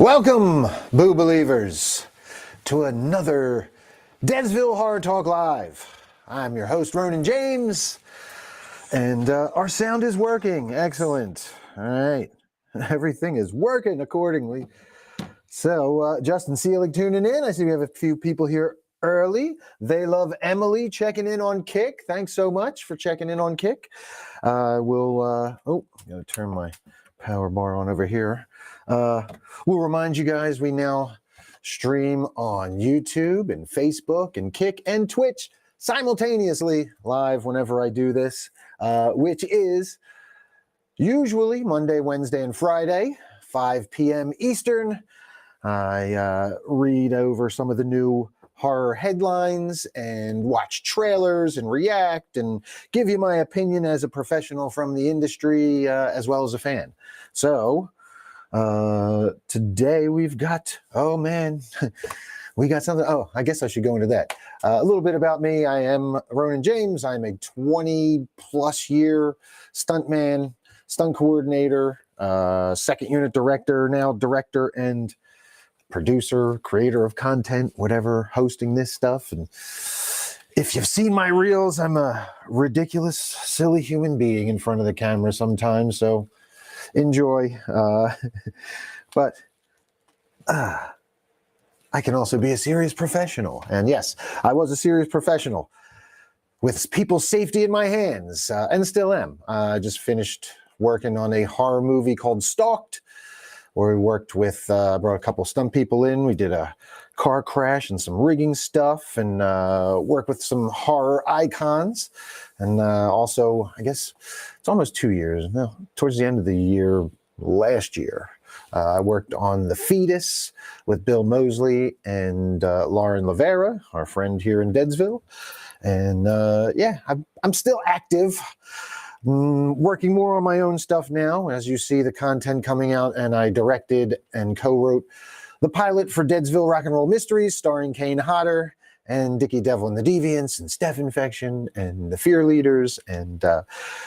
Welcome, Boo Believers, to another Deadsville Horror Talk Live. I'm your host, Ronin James, and our sound is working. Excellent. All right. Everything is working accordingly. So, Justin Seelig tuning in. I see we have a few people here early. They Love Emily checking in on Kick. Thanks so much for checking in on Kick. I'm going to turn my power bar on over here. We'll remind you guys we now stream on YouTube and Facebook and Kick and Twitch simultaneously live whenever I do this, which is usually Monday, Wednesday, and Friday, 5 p.m. Eastern. I read over some of the new horror headlines and watch trailers and react and give you my opinion as a professional from the industry as well as a fan. So today we've got, we got something. Oh, I guess I should go into that. A little bit about me. I am Ronin James. I'm a 20 plus year stuntman, stunt coordinator, second unit director, now director and producer, creator of content, whatever, hosting this stuff. And if you've seen my reels, I'm a ridiculous, silly human being in front of the camera sometimes. So enjoy. But I can also be a serious professional. And yes, I was a serious professional with people's safety in my hands, and still am. I just finished working on a horror movie called Stalked, where we worked with, brought a couple stunt people in. We did a car crash and some rigging stuff, and worked with some horror icons. And also, I guess it's almost 2 years. No, towards the end of the year, last year, I worked on The Fetus with Bill Moseley and Lauren Lavera, our friend here in Deadsville. And I'm still active. Working more on my own stuff now, as you see the content coming out, and I directed and co-wrote the pilot for Deadsville Rock and Roll Mysteries, starring Kane Hodder and Dickie Devil and the Deviants and Steph Infection and the Fear Leaders, and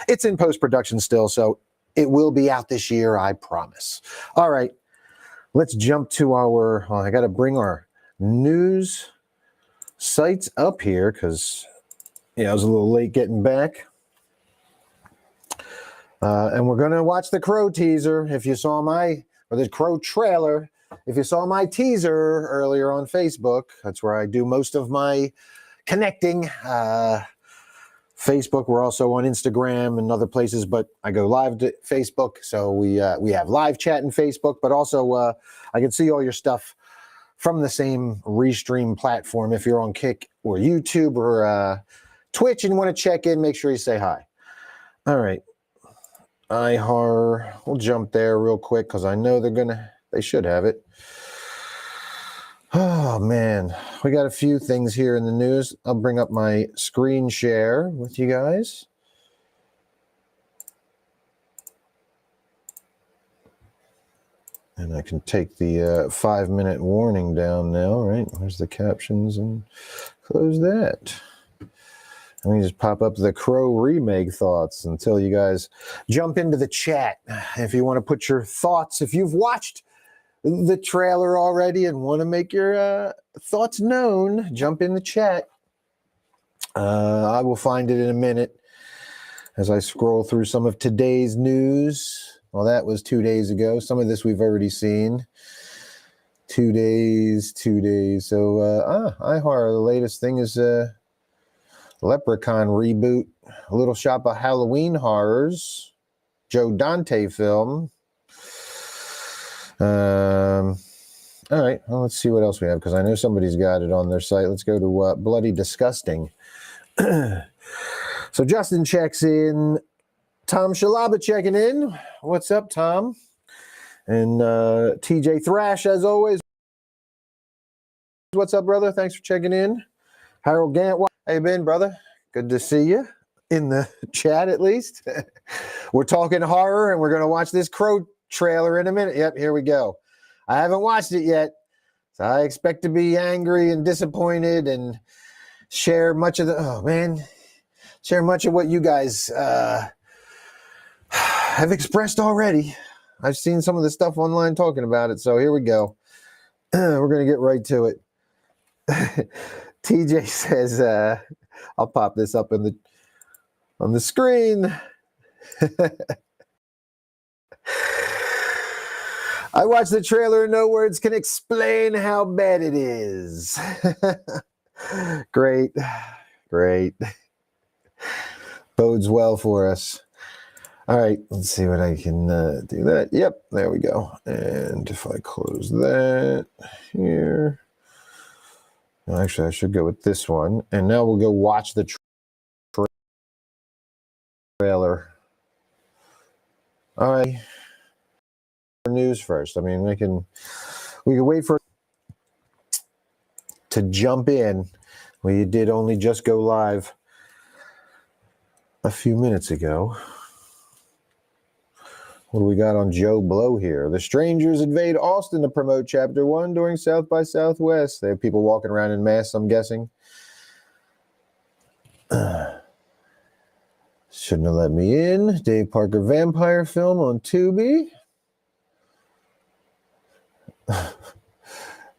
it's in post-production still, so it will be out this year, I promise. All right, let's jump to our, I got to bring our news sites up here because, I was a little late getting back. And we're going to watch the Crow teaser. If you saw the Crow trailer, if you saw my teaser earlier on Facebook, that's where I do most of my connecting. Facebook, we're also on Instagram and other places, but I go live to Facebook. So we have live chat in Facebook, but also I can see all your stuff from the same restream platform. If you're on Kick or YouTube or Twitch and you want to check in, make sure you say hi. All right. iHorror, we'll jump there real quick because I know they should have it. Oh man, we got a few things here in the news. I'll bring up my screen share with you guys. And I can take the 5-minute warning down now, right? There's the captions and close that. Let me just pop up the Crow remake thoughts until you guys jump into the chat. If you want to put your thoughts, if you've watched the trailer already and want to make your thoughts known, jump in the chat. I will find it in a minute as I scroll through some of today's news. Well, that was 2 days ago. Some of this we've already seen. 2 days. So, iHorror, the latest thing is Leprechaun reboot, Little Shop of Halloween Horrors, Joe Dante film. All right, well, let's see what else we have, because I know somebody's got it on their site. Let's go to Bloody Disgusting. So Justin checks in. Tom Shalaba checking in. What's up, Tom? And TJ Thrash, as always. What's up, brother? Thanks for checking in. Harold Gant, how you been, brother? Good to see you in the chat, at least. We're talking horror, and we're going to watch this Crow trailer in a minute. Yep, here we go. I haven't watched it yet, so I expect to be angry and disappointed and share much of what you guys have expressed already. I've seen some of the stuff online talking about it, so here we go. We're going to get right to it. TJ says, I'll pop this up on the screen. I watched the trailer and no words can explain how bad it is. Great. Bodes well for us. All right, let's see what I can do that. Yep, there we go. And if I close that here. No, actually, I should go with this one. And now we'll go watch the trailer. All right. News first. I mean, we can wait for to jump in. We did only just go live a few minutes ago. What do we got on Joe Blow here? The strangers invade Austin to promote Chapter 1 during South by Southwest. They have people walking around in masks, I'm guessing. Shouldn't have let me in. Dave Parker vampire film on Tubi.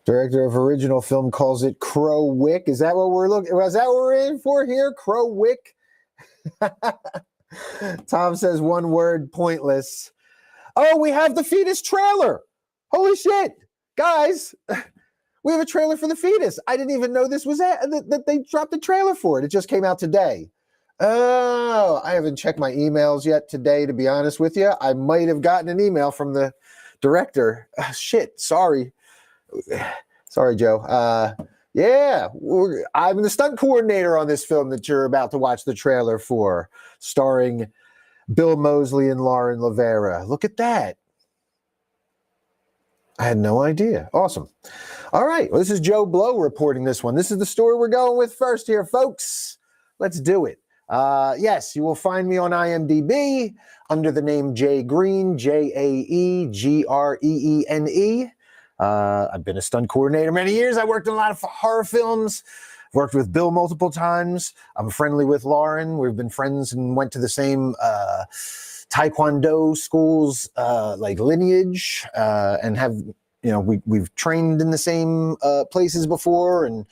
Director of original film calls it Crow Wick. Is that what we're looking? Is that what we're in for here? Crow Wick. Tom says one word, pointless. Oh, we have the Fetus trailer. Holy shit, guys! We have a trailer for the Fetus. I didn't even know this was that they dropped a trailer for it. It just came out today. Oh, I haven't checked my emails yet today, to be honest with you. I might have gotten an email from the director. Shit, sorry, Joe. Yeah, I'm the stunt coordinator on this film that you're about to watch the trailer for, starring Bill Moseley and Lauren Lavera. Look at that. I had no idea. Awesome. All right, well, this is Joe Blow reporting this one. This is the story we're going with first here, folks. Let's do it. Yes, you will find me on imdb under the name Jae Greene, Jaegreene. I've been a stunt coordinator many years. I worked in a lot of horror films. Worked with Bill multiple times. I'm friendly with Lauren. We've been friends and went to the same Taekwondo schools, like lineage, and have, we've trained in the same places before, and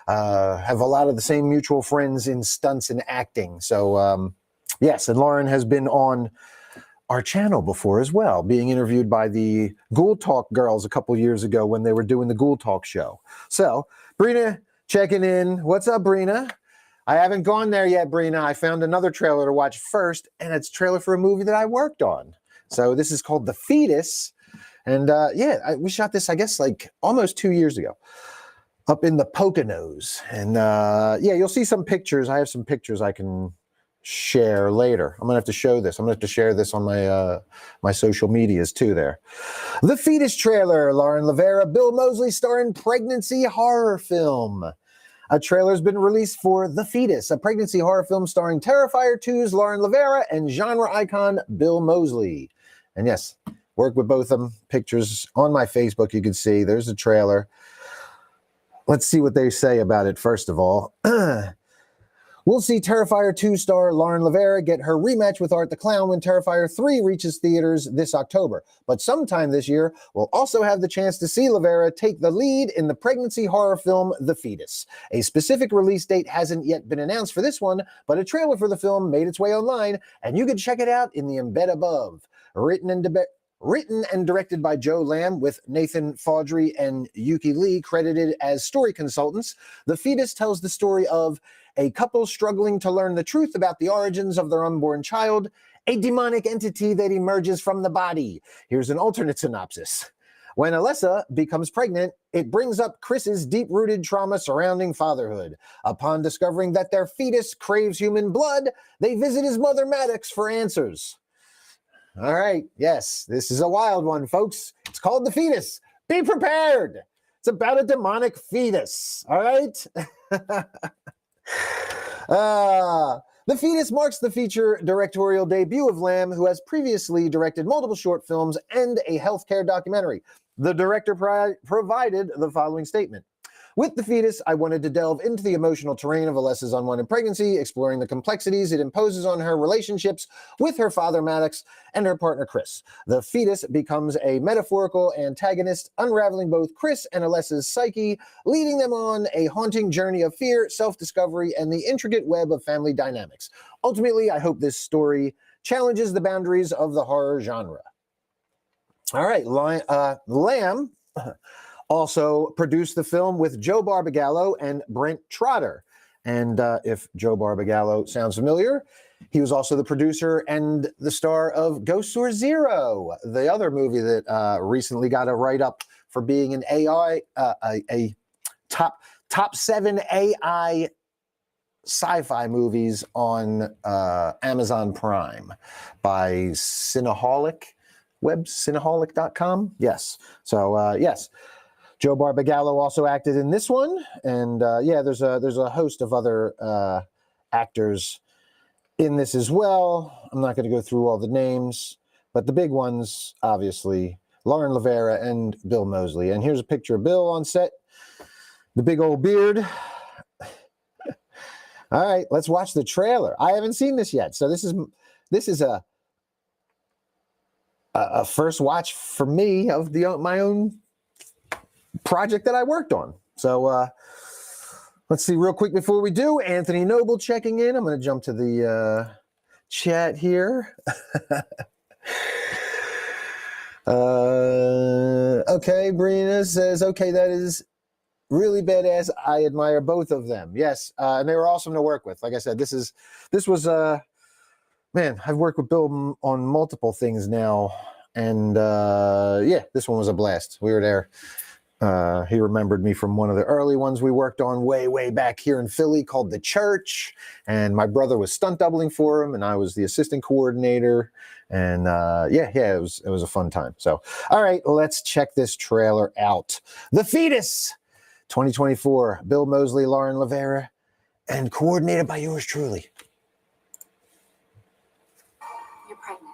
have a lot of the same mutual friends in stunts and acting. So yes, and Lauren has been on our channel before as well, being interviewed by the Ghoul Talk girls a couple years ago when they were doing the Ghoul Talk show. So Brina checking in. What's up, Brina? I haven't gone there yet, Brina. I found another trailer to watch first, and it's a trailer for a movie that I worked on. So this is called The Fetus. And we shot this, I guess, like almost 2 years ago up in the Poconos. And you'll see some pictures. I have some pictures I can share later. I'm gonna have to show this. I'm gonna have to share this on my social medias too there. The Fetus trailer, Lauren Lavera, Bill Moseley starring pregnancy horror film. A trailer's been released for The Fetus, a pregnancy horror film starring Terrifier 2's Lauren Lavera and genre icon Bill Moseley. And yes, work with both of them. Pictures on my Facebook, you can see. There's the trailer. Let's see what they say about it first of all. We'll see Terrifier 2 star Lauren Lavera get her rematch with Art the Clown when Terrifier 3 reaches theaters this October. But sometime this year, we'll also have the chance to see Lavera take the lead in the pregnancy horror film The Fetus. A specific release date hasn't yet been announced for this one, but a trailer for the film made its way online, and you can check it out in the embed above. Written and directed by Joe Lamb, with Nathan Faudrey and Yuki Lee credited as story consultants, The Fetus tells the story of a couple struggling to learn the truth about the origins of their unborn child, a demonic entity that emerges from the body. Here's an alternate synopsis. When Alessa becomes pregnant, it brings up Chris's deep-rooted trauma surrounding fatherhood. Upon discovering that their fetus craves human blood, they visit his mother Maddox for answers. All right, yes, this is a wild one, folks. It's called The Fetus. Be prepared. It's about a demonic fetus, all right? The Fetus marks the feature directorial debut of Lamb, who has previously directed multiple short films and a healthcare documentary. The director provided the following statement. With The Fetus, I wanted to delve into the emotional terrain of Alessa's unwanted pregnancy, exploring the complexities it imposes on her relationships with her father Maddox and her partner Chris. The Fetus becomes a metaphorical antagonist, unraveling both Chris and Alessa's psyche, leading them on a haunting journey of fear, self-discovery, and the intricate web of family dynamics. Ultimately, I hope this story challenges the boundaries of the horror genre. All right, Lamb also produced the film with Joe Barbagallo and Brent Trotter. And if Joe Barbagallo sounds familiar, he was also the producer and the star of Ghosts or Zero, the other movie that recently got a write-up for being an AI, a top 7 AI sci-fi movies on Amazon Prime by Cineholic, cineholic.com. Yes. So yes. Joe Barbagallo also acted in this one, and yeah, there's a host of other actors in this as well. I'm not going to go through all the names, but the big ones, obviously, Lauren Lavera and Bill Moseley. And here's a picture of Bill on set, the big old beard. All right, let's watch the trailer. I haven't seen this yet, so this is a first watch for me of my own project that I worked on. So let's see real quick before we do. Anthony Noble checking in. I'm going to jump to the chat here. Okay, Brina says, okay, that is really badass. I admire both of them. Yes, and they were awesome to work with. Like I said, this was man, I've worked with Bill on multiple things now, and yeah, this one was a blast. We were there. He remembered me from one of the early ones we worked on way back here in Philly called The Church. And my brother was stunt doubling for him, and I was the assistant coordinator. And yeah, it was a fun time. So, all right, let's check this trailer out. The Fetus, 2024, Bill Moseley, Lauren Lavera, and coordinated by yours truly. You're pregnant.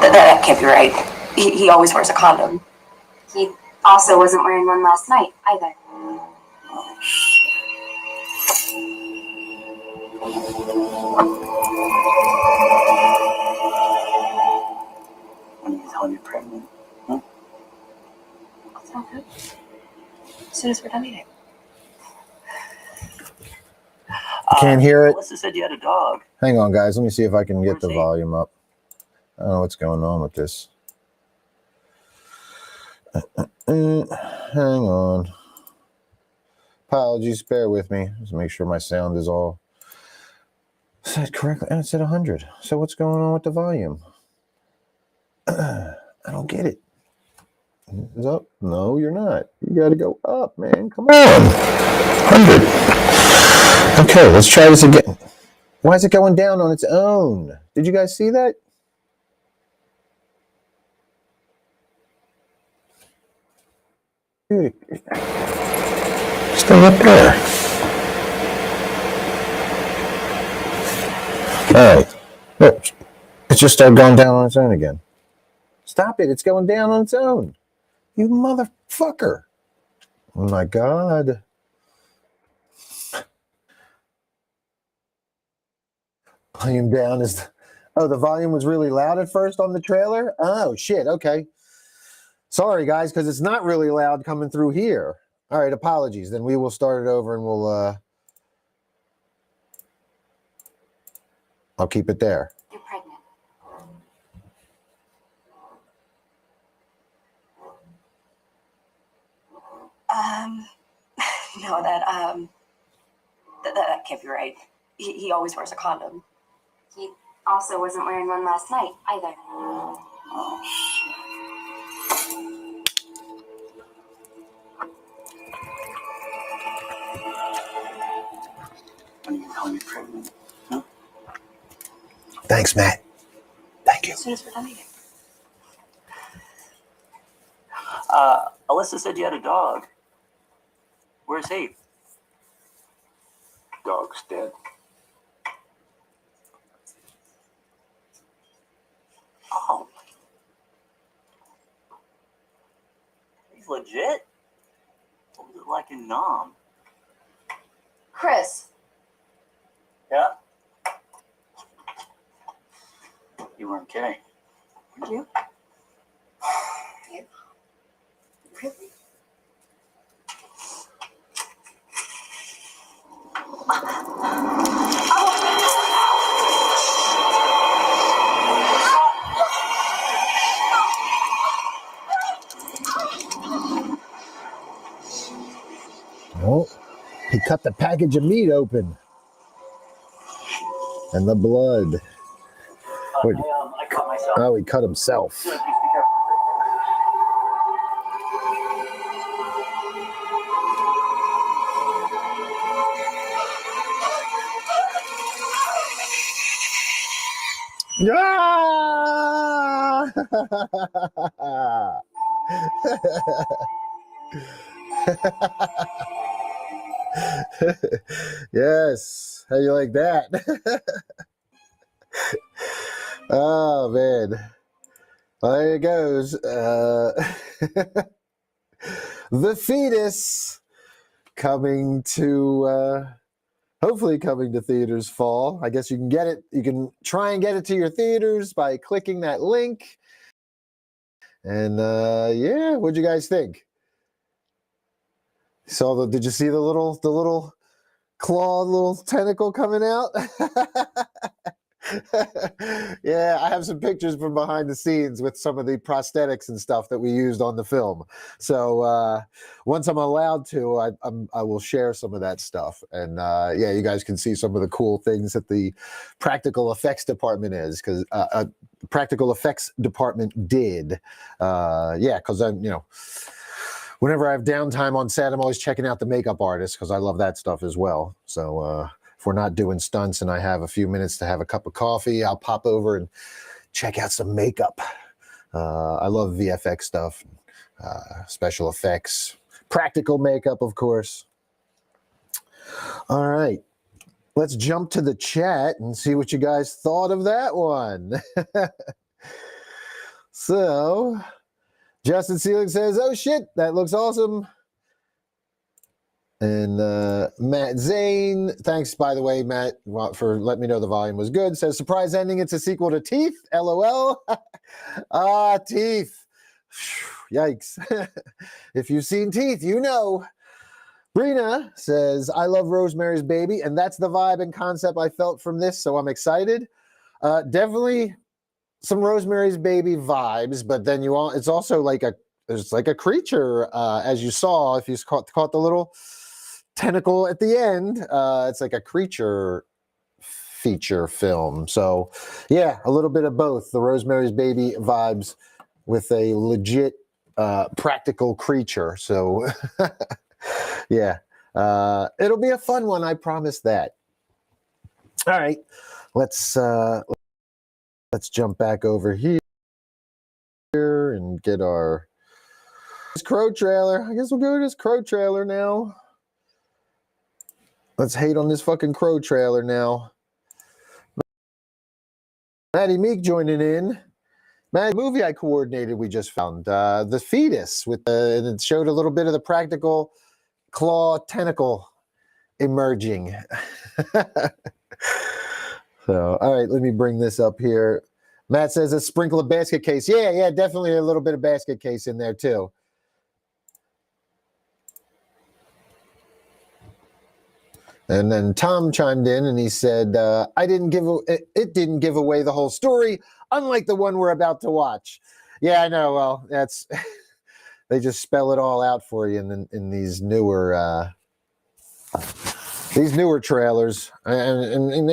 No, that can't be right. He always wears a condom. He also wasn't wearing one last night either. When you tell me you're pregnant, huh? It's not good. As soon as we're done eating. Can't hear it. Alyssa said you had a dog. Hang on, guys. Let me see if I can get Where's the he? volume up. I don't know what's going on with this. Hang on. Apologies. Bear with me. Just make sure my sound is all set correctly. And it's at 100. So what's going on with the volume? I don't get it. Is up? No, you're not. You got to go up, man. Come on. 100. Okay, let's try this again. Why is it going down on its own? Did you guys see that? Dude, stay up there. All right. Look, it just started going down on its own again. Stop it. It's going down on its own. You motherfucker. Oh my God. Volume down is... Oh, the volume was really loud at first on the trailer? Oh, shit. Okay. Sorry, guys, because it's not really loud coming through here. All right, apologies. Then we will start it over and we'll... I'll keep it there. You're pregnant. No, that can't be right. He always wears a condom. He also wasn't wearing one last night either. When you tell me you're pregnant, huh? Thanks, Matt. Thank you. As soon as we're done eating. Alyssa said you had a dog. Where's he? Dog's dead. He's legit. What was it like in Nam? Chris, Yeah. You weren't kidding. were you? You? Really? Oh, he cut the package of meat open. And the blood. Wait. I cut myself. Oh, he cut himself. Good, please be careful. Ah! Yes. How you like that? Oh, man. Well, there it goes. The Fetus coming to, hopefully coming to theaters fall. I guess you can get it. You can try and get it to your theaters by clicking that link. And yeah, what'd you guys think? Did you see the little clawed little tentacle coming out? Yeah, I have some pictures from behind the scenes with some of the prosthetics and stuff that we used on the film. So once I'm allowed to, I will share some of that stuff. And yeah, you guys can see some of the cool things that the practical effects department is, because practical effects department did. Yeah, because whenever I have downtime on set, I'm always checking out the makeup artists because I love that stuff as well. So if we're not doing stunts and I have a few minutes to have a cup of coffee, I'll pop over and check out some makeup. I love VFX stuff, special effects, practical makeup, of course. All right, let's jump to the chat and see what you guys thought of that one. So, Justin Seelig says, "Oh shit, that looks awesome." And Matt Zane, thanks by the way, Matt, for letting me know the volume was good. Says, "Surprise ending, it's a sequel to Teeth, LOL." Ah, Teeth. Yikes. If you've seen Teeth, you know. Brina says, "I love Rosemary's Baby, and that's the vibe and concept I felt from this, so I'm excited." Definitely some Rosemary's Baby vibes, but then it's also like it's like a creature, as you saw, if you caught the little tentacle at the end. It's like a creature feature film. So yeah, a little bit of both, the Rosemary's Baby vibes with a legit practical creature. So yeah, it'll be a fun one, I promise that. All right, let's jump back over here and get our Crow trailer. I guess we'll go to this Crow trailer now. Let's hate on this fucking Crow trailer now. Maddie Meek joining in. Maddie, movie I coordinated, we just found. The Fetus, and it showed a little bit of the practical claw tentacle emerging. So, all right, let me bring this up here. Matt says a sprinkle of basket case. Yeah, definitely a little bit of basket case in there too. And then Tom chimed in and he said, it didn't give away the whole story, unlike the one we're about to watch. Yeah, I know. Well, that's they just spell it all out for you in these newer trailers. And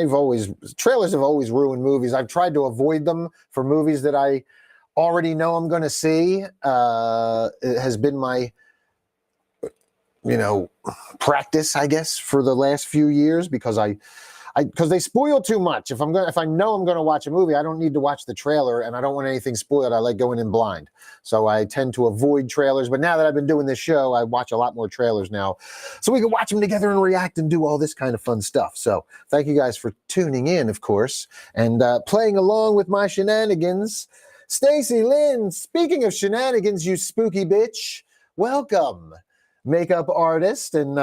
trailers have always ruined movies. I've tried to avoid them for movies that I already know I'm going to see. It has been my practice, I guess, for the last few years, because because they spoil too much. If I know I'm going to watch a movie, I don't need to watch the trailer, and I don't want anything spoiled. I like going in blind, so I tend to avoid trailers. But now that I've been doing this show, I watch a lot more trailers now, so we can watch them together and react and do all this kind of fun stuff. So thank you guys for tuning in, of course, and playing along with my shenanigans. Stacy Lynn, speaking of shenanigans, you spooky bitch. welcome. Makeup artist, and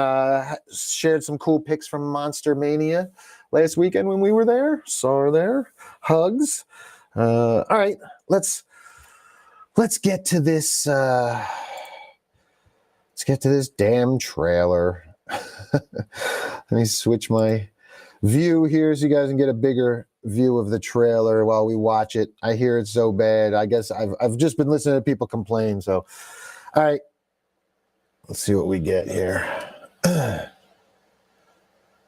shared some cool pics from Monster Mania last weekend when we were there. Saw her there. Hugs. All right, let's get to this. Let's get to this damn trailer. Let me switch my view here so you guys can get a bigger view of the trailer while we watch it. I hear it's so bad. I guess I've just been listening to people complain. So, all right, let's see what we get here.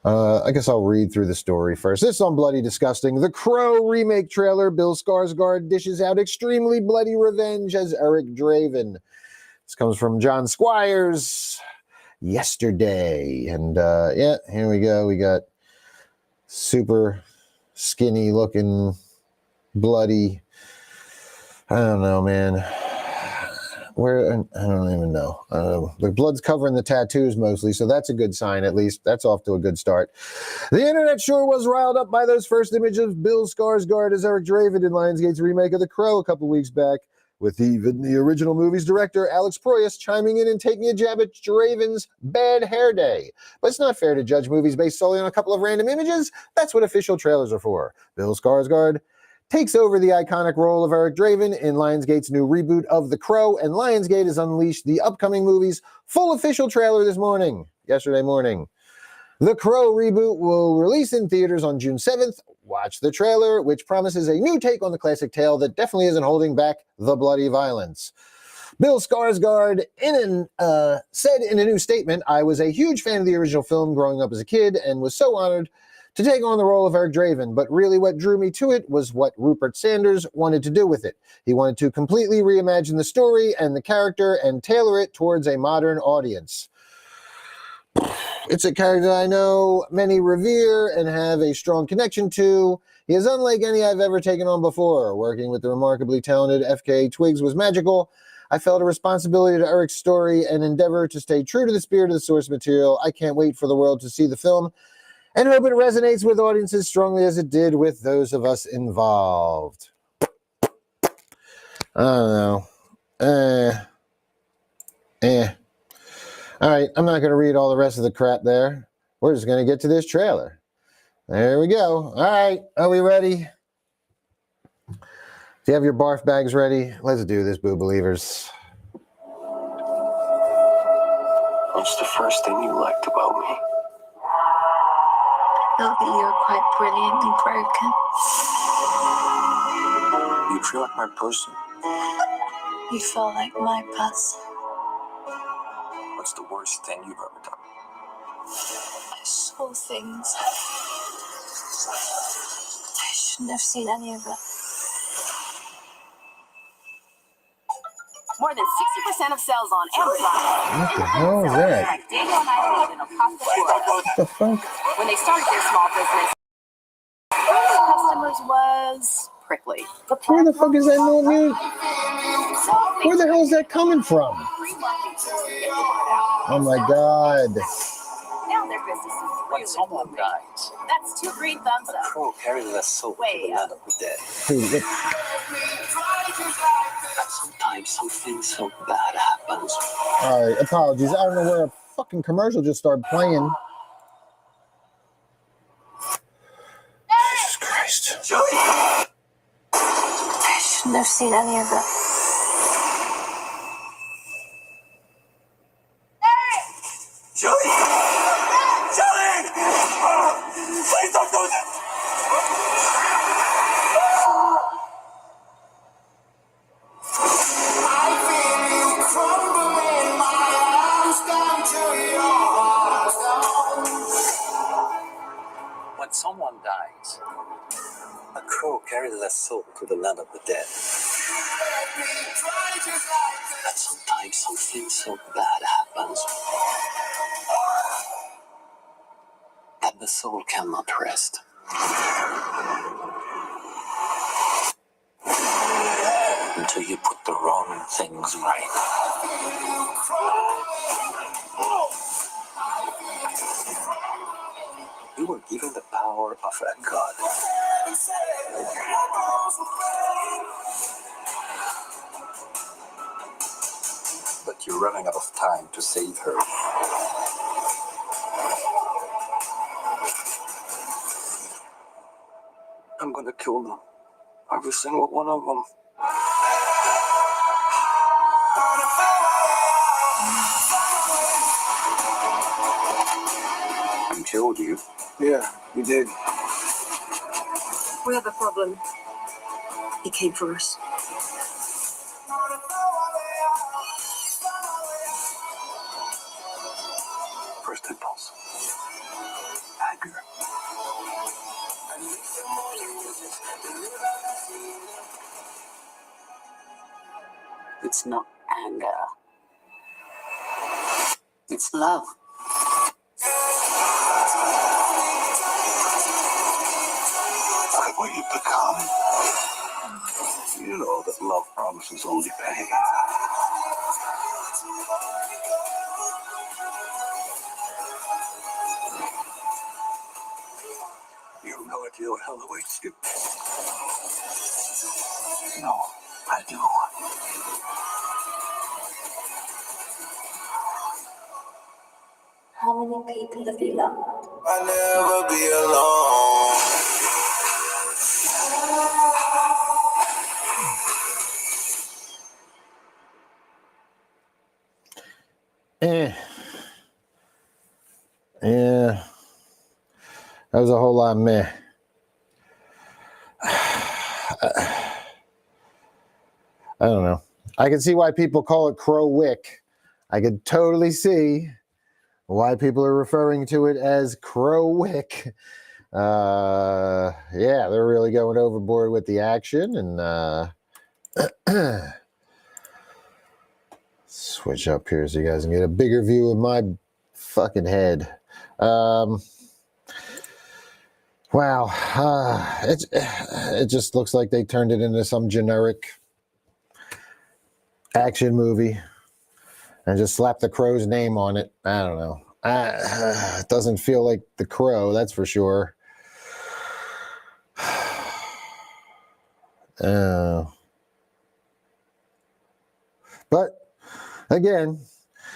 I guess I'll read through the story first. This on Bloody Disgusting. The Crow remake trailer. Bill Skarsgård dishes out extremely bloody revenge as Eric Draven. This comes from John Squires yesterday. And yeah, here we go. We got super skinny looking, bloody. I don't know, man. Where I don't even know. The blood's covering the tattoos mostly, so that's a good sign. At least that's off to a good start. The internet sure was riled up by those first images of Bill Skarsgård as Eric Draven in Lionsgate's remake of The Crow a couple weeks back, with even the original movie's director Alex Proyas chiming in and taking a jab at Draven's bad hair day. But it's not fair to judge movies based solely on a couple of random images. That's what official trailers are for. Bill Skarsgård takes over the iconic role of Eric Draven in Lionsgate's new reboot of The Crow, and Lionsgate has unleashed the upcoming movie's full official trailer yesterday morning. The Crow reboot will release in theaters on June 7th. Watch the trailer, which promises a new take on the classic tale that definitely isn't holding back the bloody violence. Bill Skarsgård said in a new statement, "I was a huge fan of the original film growing up as a kid and was so honored to take on the role of Eric Draven, but really what drew me to it was what Rupert Sanders wanted to do with it. He wanted to completely reimagine the story and the character and tailor it towards a modern audience. It's a character I know many revere and have a strong connection to. He is unlike any I've ever taken on before. Working with the remarkably talented F.K. Twigs was magical. I felt a responsibility to Eric's story and endeavor to stay true to the spirit of the source material. I can't wait for the world to see the film and hope it resonates with audiences strongly as it did with those of us involved." I don't know. All right, I'm not going to read all the rest of the crap there. We're just going to get to this trailer. There we go. All right, are we ready? Do you have your barf bags ready? Let's do this, boo believers. What's the first thing you liked about me? I felt that you were quite brilliantly broken. You feel like my person? You felt like my person. What's the worst thing you've ever done? I saw things. I shouldn't have seen any of it. More than 60% of sales on Amazon. What the hell is that? Daniel and I live in Acosta, Florida. What the fuck? When they started their small business, early customers was prickly. Where the fuck is that new music? Where the hell is that coming from? Oh my god. Now their business is When really someone booming. dies, That's 2 green thumbs a up. crow carries their soul to Way the land of the dead. Dude, Sometimes something so bad happens. all right, apologies. I don't know where a fucking commercial just started playing. Jesus Christ. I shouldn't have seen any of it. Please don't do this! When someone dies, a crow carries their soul to the land of the dead. But sometimes something so bad happens that the soul cannot rest. Until you put the wrong things right. You were given the power of a god. that you're running out of time to save her. I'm gonna kill them. Every single one of them. And killed you? Yeah, we did. We have a problem. He came for us. First impulse. Anger. It's not anger. It's love. Look at what you've become. You know that love promises only pain. You have no idea what hell awaits you. No, I do. How many people have you loved? I'll never be alone. Yeah. That was a whole lot of meh. I don't know. I can see why people call it Crow Wick. I could totally see why people are referring to it as Crow Wick. Yeah, they're really going overboard with the action. And switch up here so you guys can get a bigger view of my fucking head. Wow, it just looks like they turned it into some generic action movie and just slapped the Crow's name on it. I don't know. It doesn't feel like the Crow, that's for sure. But again,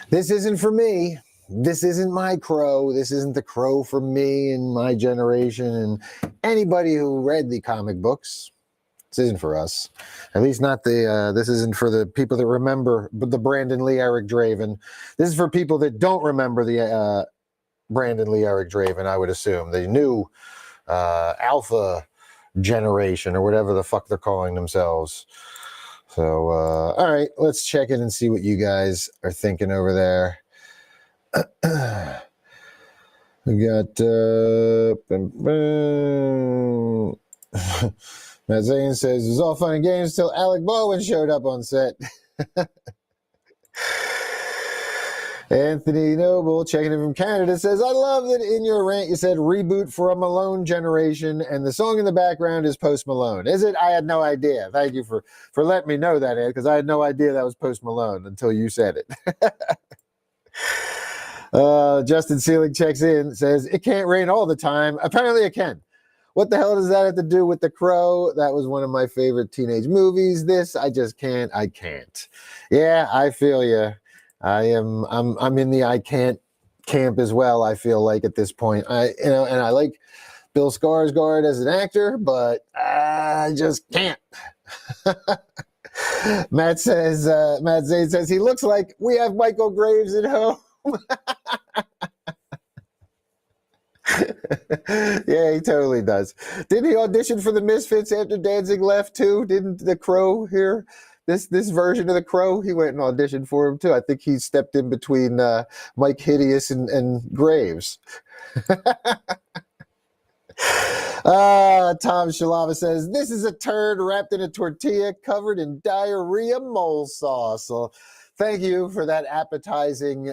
this isn't for me. This isn't my Crow. This isn't the Crow for me and my generation and anybody who read the comic books. This isn't for us. At least not the, this isn't for the people that remember the Brandon Lee, Eric Draven. This is for people that don't remember the Brandon Lee, Eric Draven, I would assume. The new Alpha generation or whatever the fuck they're calling themselves. So, all right, let's check in and see what you guys are thinking over there. We got Matt Zane says it was all fun and games till Alec Baldwin showed up on set. Anthony Noble checking in from Canada says, I love that in your rant you said reboot for a Malone generation and the song in the background is Post Malone. Is it? I had no idea. Thank you for letting me know that, Ed, because I had no idea that was Post Malone until you said it. Justin Seelig checks in, says, it can't rain all the time. Apparently it can. What the hell does that have to do with The Crow? That was one of my favorite teenage movies. This, I just can't. I can't. Yeah, I feel you. I'm in the I can't camp as well, I feel like at this point. And I like Bill Skarsgård as an actor, but I just can't. Matt Zane says he looks like we have Michael Graves at home. Yeah, he totally does. Didn't he audition for the Misfits after Danzig left too? Didn't the Crow here? This version of the Crow, he went and auditioned for him too. I think he stepped in between Mike Hideous and Graves. Tom Shalava says, this is a turd wrapped in a tortilla covered in diarrhea mole sauce. So thank you for that appetizing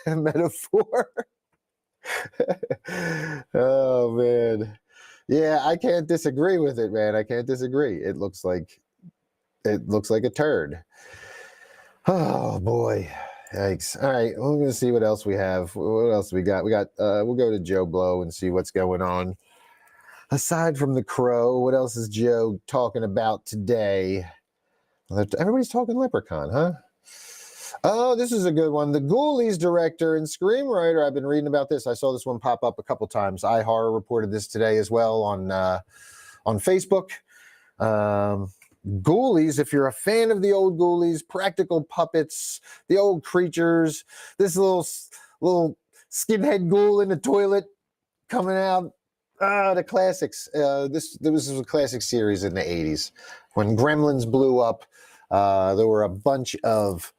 metaphor. Oh, man. Yeah, I can't disagree with it, man. I can't disagree. It looks like a turd. Oh, boy. Yikes. All right, we're going to see what else we have. What else we got? We'll go to Joe Blow and see what's going on. Aside from the Crow, what else is Joe talking about today? Everybody's talking Leprechaun, huh? Oh, this is a good one. The Ghoulies director and screenwriter. I've been reading about this. I saw this one pop up a couple times. iHorror reported this today as well on Facebook. Ghoulies, if you're a fan of the old Ghoulies, practical puppets, the old creatures, this little skinhead ghoul in the toilet coming out. The classics. This was a classic series in the 80s. When Gremlins blew up, there were a bunch of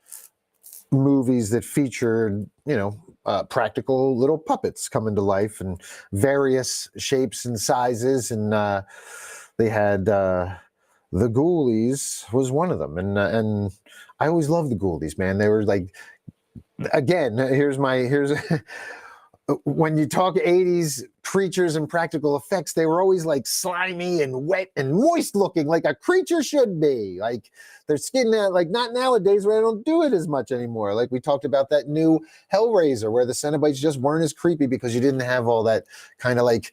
movies that featured, practical little puppets coming to life in various shapes and sizes. And they had the Ghoulies was one of them. And I always loved the Ghoulies, man. They were like, again, here's when you talk 80s creatures and practical effects, they were always like slimy and wet and moist looking, like a creature should be. Like their skin, like not nowadays where I don't do it as much anymore. Like we talked about that new Hellraiser where the Cenobites just weren't as creepy because you didn't have all that kind of like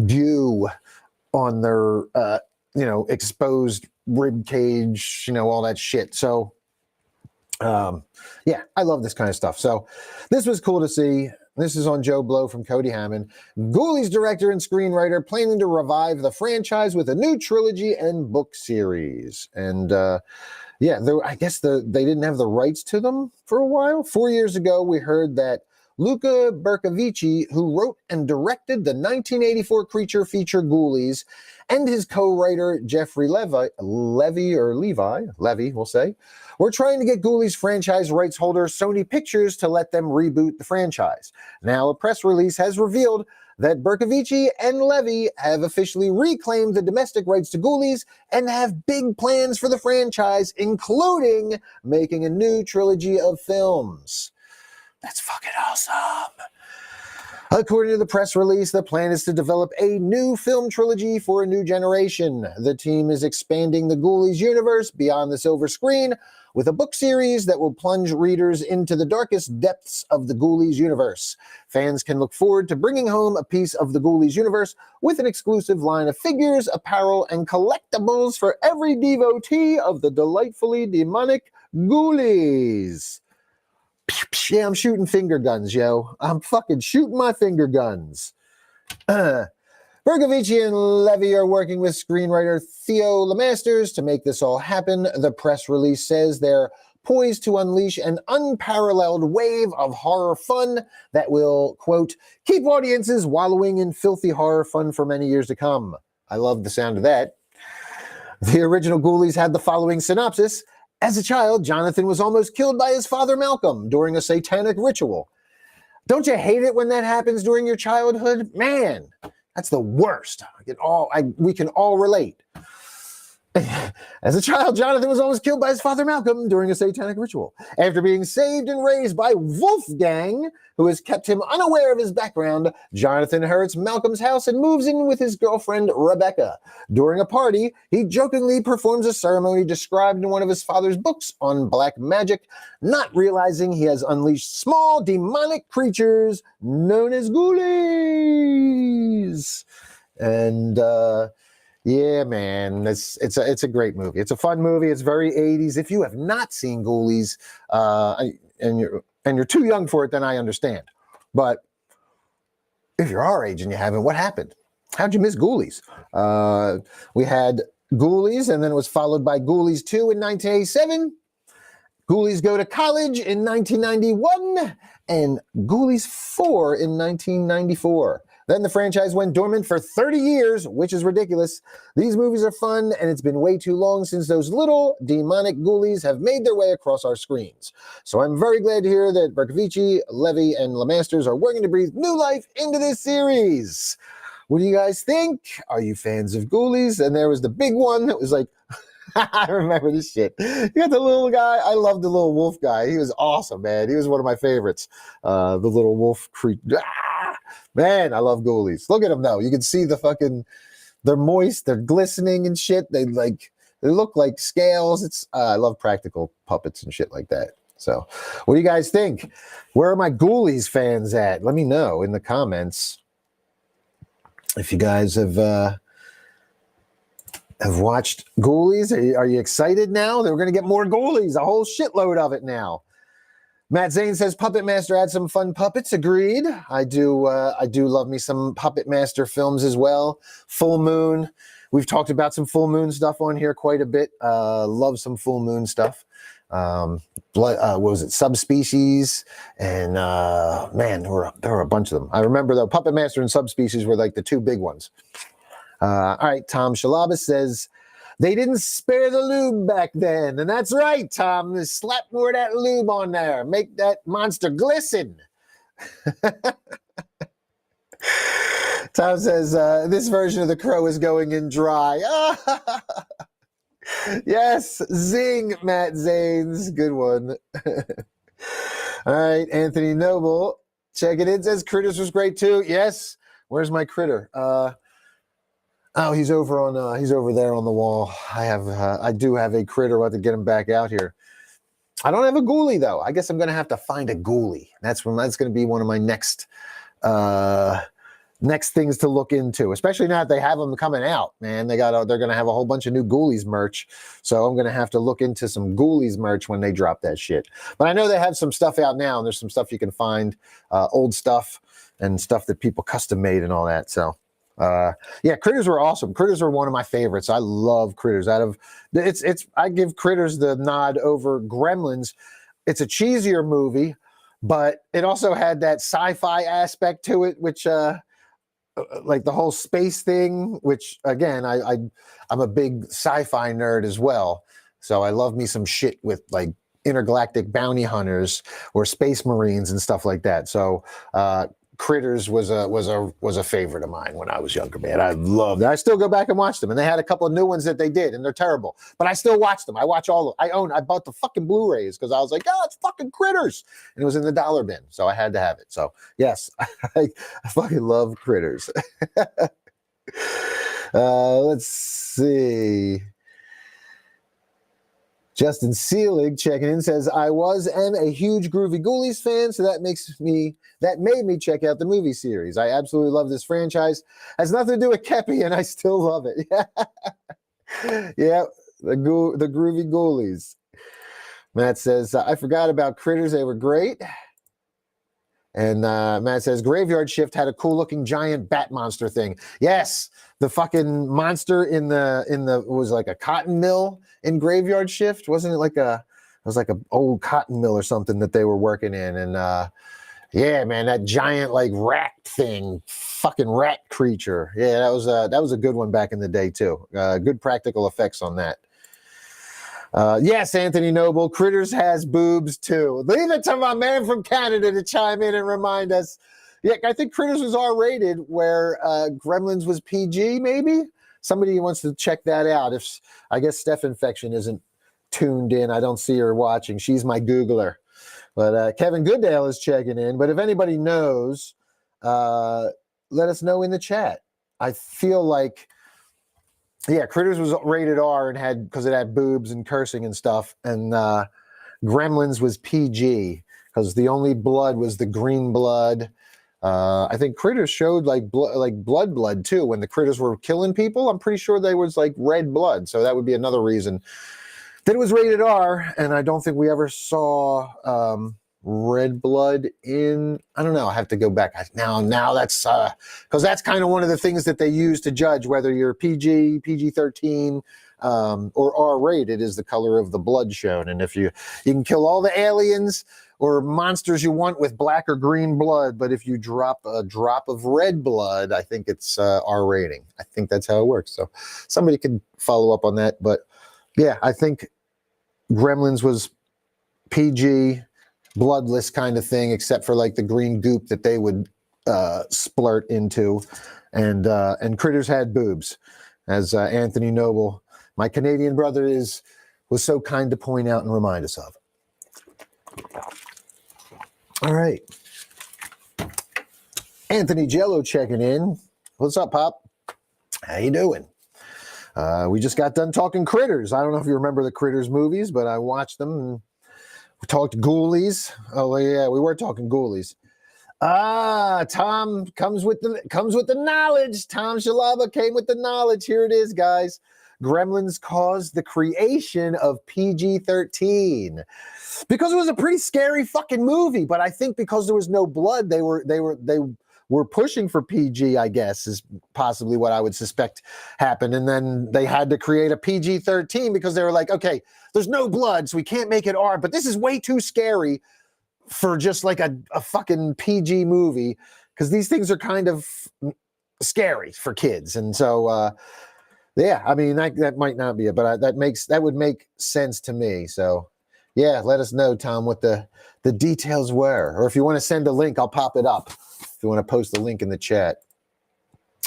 goo on their, exposed rib cage, all that shit. So, yeah, I love this kind of stuff. So this was cool to see. This is on Joe Blow from Cody Hammond. Ghoulies director and screenwriter planning to revive the franchise with a new trilogy and book series. And I guess they didn't have the rights to them for a while. 4 years ago, we heard that Luca Bercovici, who wrote and directed the 1984 creature feature Ghoulies, and his co-writer Jeffrey Levy, we'll say, we're trying to get Ghoulies franchise rights holder Sony Pictures to let them reboot the franchise. Now, a press release has revealed that Bercovici and Levy have officially reclaimed the domestic rights to Ghoulies and have big plans for the franchise, including making a new trilogy of films. That's fucking awesome. According to the press release, the plan is to develop a new film trilogy for a new generation. The team is expanding the Ghoulies universe beyond the silver screen with a book series that will plunge readers into the darkest depths of the Ghoulies universe. Fans can look forward to bringing home a piece of the Ghoulies universe with an exclusive line of figures, apparel, and collectibles for every devotee of the delightfully demonic Ghoulies. Yeah, I'm shooting finger guns, yo. I'm fucking shooting my finger guns. Bercovici and Levy are working with screenwriter Theo Lemasters to make this all happen. The press release says they're poised to unleash an unparalleled wave of horror fun that will, quote, keep audiences wallowing in filthy horror fun for many years to come. I love the sound of that. The original Ghoulies had the following synopsis. As a child, Jonathan was almost killed by his father Malcolm during a satanic ritual. Don't you hate it when that happens during your childhood? Man, that's the worst. We can all relate. As a child, Jonathan was almost killed by his father Malcolm during a satanic ritual. After being saved and raised by Wolfgang, who has kept him unaware of his background, Jonathan inherits Malcolm's house and moves in with his girlfriend Rebecca. During a party, he jokingly performs a ceremony described in one of his father's books on black magic, not realizing he has unleashed small demonic creatures known as ghoulies. And yeah, man, it's a great movie. It's a fun movie. It's very 80s. If you have not seen Ghoulies, and you're too young for it, then I understand. But if you're our age and you haven't, what happened? How'd you miss Ghoulies? We had Ghoulies, and then it was followed by Ghoulies 2 in 1987. Ghoulies Go to College in 1991, and Ghoulies 4 in 1994. Then the franchise went dormant for 30 years, which is ridiculous. These movies are fun, and it's been way too long since those little demonic ghoulies have made their way across our screens. So I'm very glad to hear that Bercovici, Levy, and Lemasters are working to breathe new life into this series. What do you guys think? Are you fans of Ghoulies? And there was the big one that was like, I remember this shit. You got the little guy. I love the little wolf guy. He was awesome, man. He was one of my favorites. The little wolf creature. Man, I love Ghoulies. Look at them though. You can see they're moist, they're glistening and shit. They look like scales. I love practical puppets and shit like that. So what do you guys think? Where are my Ghoulies fans at? Let me know in the comments. If you guys have watched Ghoulies, are you excited now? They're going to get more Ghoulies, a whole shitload of it now. Matt Zane says Puppet Master had some fun puppets. Agreed. I do love me some Puppet Master films as well. Full Moon. We've talked about some Full Moon stuff on here quite a bit. Love some Full Moon stuff. What was it? Subspecies, and man, there were a bunch of them. I remember though, Puppet Master and Subspecies were like the two big ones. All right, Tom Shalaba says they didn't spare the lube back then, and that's right, Tom. Just slap more of that lube on there, make that monster glisten. Tom says this version of the Crow is going in dry. Yes, zing, Matt Zanes. Good one. All right, Anthony Noble, check it in. Says Critters was great too. Yes. Where's my critter? Oh, he's over there on the wall. I do have a critter. We'll have to get him back out here. I don't have a ghoulie though. I guess I'm gonna have to find a ghoulie. That's gonna be one of my next things to look into, especially now that they have them coming out, man. They're gonna have a whole bunch of new Ghoulies merch, so I'm gonna have to look into some Ghoulies merch when they drop that shit. But I know they have some stuff out now, and there's some stuff you can find, old stuff and stuff that people custom made and all that. So yeah, Critters were awesome. Critters were one of my favorites. I love Critters. I give Critters the nod over Gremlins. It's a cheesier movie, but it also had that sci-fi aspect to it, which like the whole space thing, which again, I'm a big sci-fi nerd as well. So I love me some shit with like intergalactic bounty hunters or space marines and stuff like that. So Critters was a favorite of mine when I was younger, man. I loved it. I still go back and watch them, and they had a couple of new ones that they did, and they're terrible. But I still watch them. I watch all of them. I bought the fucking Blu-rays because I was like, oh, it's fucking Critters, and it was in the dollar bin, so I had to have it. So yes, I fucking love Critters. Let's see. Justin Seelig checking in says, am a huge Groovy Ghoulies fan, so that made me check out the movie series. I absolutely love this franchise. Has nothing to do with Kepi, and I still love it. Yeah, the Groovy Ghoulies. Matt says, I forgot about Critters. They were great. And Matt says, Graveyard Shift had a cool looking giant bat monster thing. Yes, the fucking monster in the was like a cotton mill in Graveyard Shift. Wasn't it like it was like an old cotton mill or something that they were working in. And yeah, man, that giant like rat thing, fucking rat creature. Yeah, that was a good one back in the day too. Good practical effects on that. Yes, Anthony Noble, Critters has boobs too. Leave it to my man from Canada to chime in and remind us. Yeah, I think Critters was R-rated where Gremlins was PG, maybe? Somebody wants to check that out. If I guess Steph Infection isn't tuned in. I don't see her watching. She's my Googler. But Kevin Goodale is checking in. But if anybody knows, let us know in the chat. I feel like, yeah, Critters was rated R and because it had boobs and cursing and stuff. And Gremlins was PG because the only blood was the green blood. I think Critters showed like blood too. When the Critters were killing people, I'm pretty sure they was like red blood. So that would be another reason that it was rated R. And I don't think we ever saw red blood in, I don't know, I have to go back now that's because that's kind of one of the things that they use to judge whether you're PG-13 or R-rated is the color of the blood shown. And if you can kill all the aliens or monsters you want with black or green blood, but if you drop a drop of red blood, I think it's R rating. I think that's how it works. So somebody could follow up on that. But yeah, I think Gremlins was PG, bloodless kind of thing, except for like the green goop that they would splurt into. And Critters had boobs, as Anthony Noble, my Canadian brother, was so kind to point out and remind us of. All right. Anthony Jello checking in. What's up, Pop? How you doing? We just got done talking Critters. I don't know if you remember the Critters movies, but I watched them and we talked Ghoulies. Oh yeah, we were talking Ghoulies. Tom comes with the knowledge. Tom Shalaba came with the knowledge. Here it is, guys. Gremlins caused the creation of PG-13 because it was a pretty scary fucking movie. But I think because there was no blood, they were pushing for PG, I guess, is possibly what I would suspect happened. And then they had to create a PG-13 because they were like, okay, there's no blood, so we can't make it R, but this is way too scary for just like a fucking PG movie, because these things are kind of scary for kids. And so, yeah, I mean, that might not be it, but that would make sense to me. So, yeah, let us know, Tom, what the details were. Or if you want to send a link, I'll pop it up. If you want to post the link in the chat.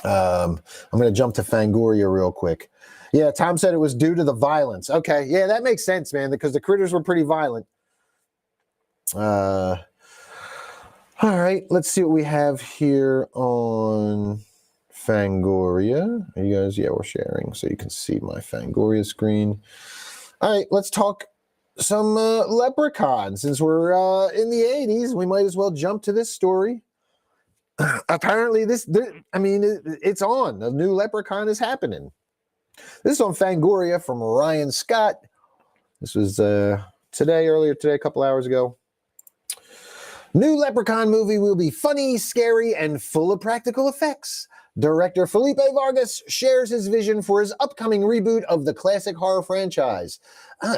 I'm going to jump to Fangoria real quick. Yeah, Tom said it was due to the violence. Okay, yeah, that makes sense, man, because the critters were pretty violent. All right, let's see what we have here on Fangoria. Are you guys? Yeah, we're sharing, so you can see my Fangoria screen. All right, let's talk some Leprechaun. Since we're in the 80s, we might as well jump to this story. Apparently, it's on. The new Leprechaun is happening. This is on Fangoria from Ryan Scott. This was earlier today, a couple hours ago. New Leprechaun movie will be funny, scary, and full of practical effects. Director Felipe Vargas shares his vision for his upcoming reboot of the classic horror franchise.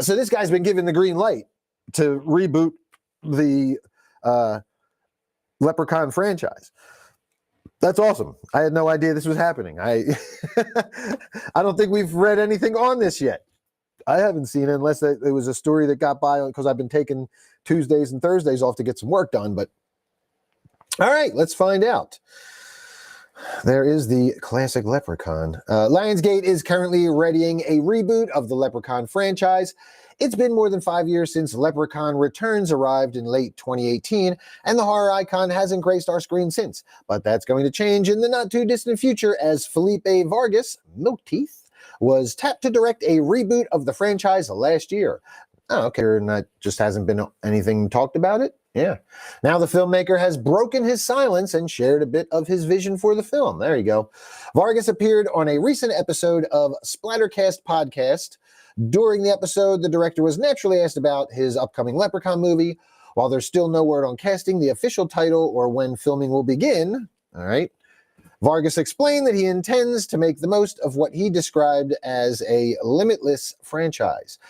So this guy's been given the green light to reboot the Leprechaun franchise. That's awesome. I had no idea this was happening. I don't think we've read anything on this yet. I haven't seen it unless it was a story that got by because I've been taking Tuesdays and Thursdays off to get some work done. But all right, let's find out. There is the classic Leprechaun. Lionsgate is currently readying a reboot of the Leprechaun franchise. It's been more than 5 years since Leprechaun Returns arrived in late 2018, and the horror icon hasn't graced our screen since. But that's going to change in the not-too-distant future as Felipe Vargas, Milk Teeth, was tapped to direct a reboot of the franchise last year. Oh, okay, and that just hasn't been anything talked about it? Yeah. Now the filmmaker has broken his silence and shared a bit of his vision for the film. There you go. Vargas appeared on a recent episode of Splattercast podcast. During the episode, the director was naturally asked about his upcoming Leprechaun movie. While there's still no word on casting, the official title, or when filming will begin, all right, Vargas explained that he intends to make the most of what he described as a limitless franchise.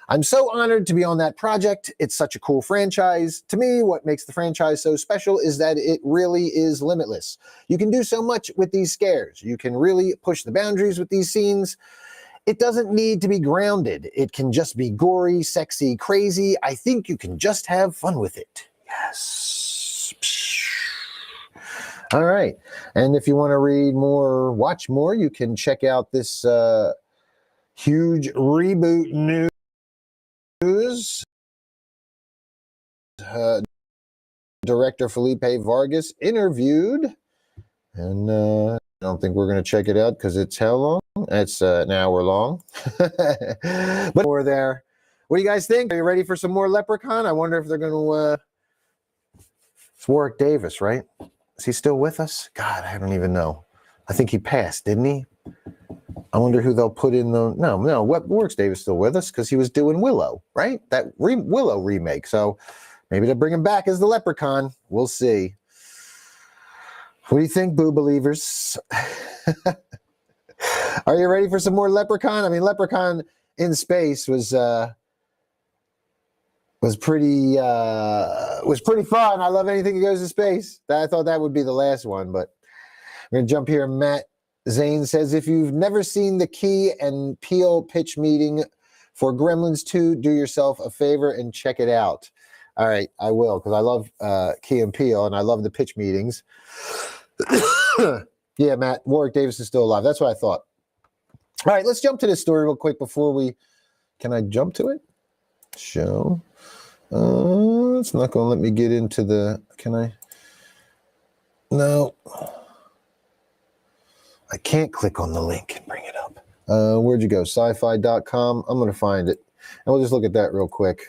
I'm so honored to be on that project. It's such a cool franchise. To me, what makes the franchise so special is that it really is limitless. You can do so much with these scares. You can really push the boundaries with these scenes. It doesn't need to be grounded. It can just be gory, sexy, crazy. I think you can just have fun with it. Yes. All right. And if you want to read more, watch more, you can check out this huge reboot news. Director Felipe Vargas interviewed, and I don't think we're going to check it out because it's how long? It's an hour long. But we're there. What do you guys think? Are you ready for some more Leprechaun? I wonder if they're going to... It's Warwick Davis, right? Is he still with us? God, I don't even know. I think he passed, didn't he? I wonder who they'll put in the... No, Warwick Davis still with us because he was doing Willow, right? That Willow remake. So maybe they'll bring him back as the Leprechaun. We'll see. What do you think, Boo Believers? Are you ready for some more Leprechaun? I mean, Leprechaun in Space was pretty fun. I love anything that goes to space. I thought that would be the last one, but I'm going to jump here. Matt Zane says, if you've never seen the Key and Peele pitch meeting for Gremlins 2, do yourself a favor and check it out. All right, I will, because I love Key and Peele, and I love the pitch meetings. Yeah, Matt, Warwick Davis is still alive. That's what I thought. All right, let's jump to this story real quick before we... Can I jump to it? Show. It's not going to let me get into the... Can I? No. I can't click on the link and bring it up. Where'd you go? Sci-fi.com. I'm going to find it. And we'll just look at that real quick.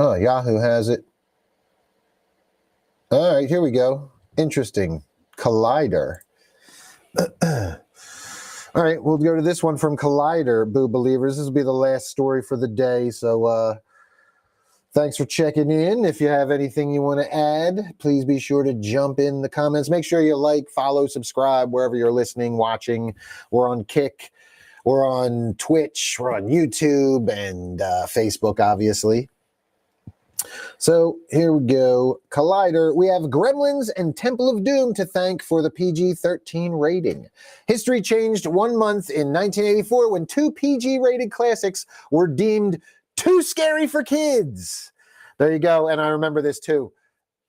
Oh, Yahoo has it. All right, here we go. Interesting. Collider. All right, we'll go to this one from Collider, Boo Believers. This will be the last story for the day. So thanks for checking in. If you have anything you want to add, please be sure to jump in the comments. Make sure you like, follow, subscribe wherever you're listening, watching. We're on Kick. We're on Twitch. We're on YouTube and Facebook, obviously. So here we go. Collider, we have Gremlins and Temple of Doom to thank for the PG-13 rating. History changed 1 month in 1984 when 2 PG-rated classics were deemed too scary for kids. There you go. And I remember this too.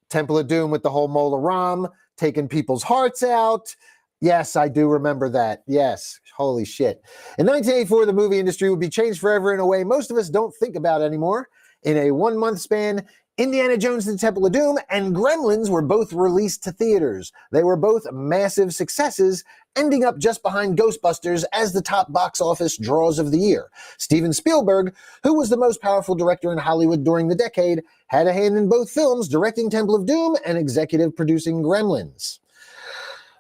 Temple of Doom with the whole Mola Ram taking people's hearts out. Yes, I do remember that. Yes. Holy shit. In 1984, the movie industry would be changed forever in a way most of us don't think about anymore. In a 1 month span, Indiana Jones and the Temple of Doom and Gremlins were both released to theaters. They were both massive successes, ending up just behind Ghostbusters as the top box office draws of the year. Steven Spielberg, who was the most powerful director in Hollywood during the decade, had a hand in both films, directing Temple of Doom and executive producing Gremlins.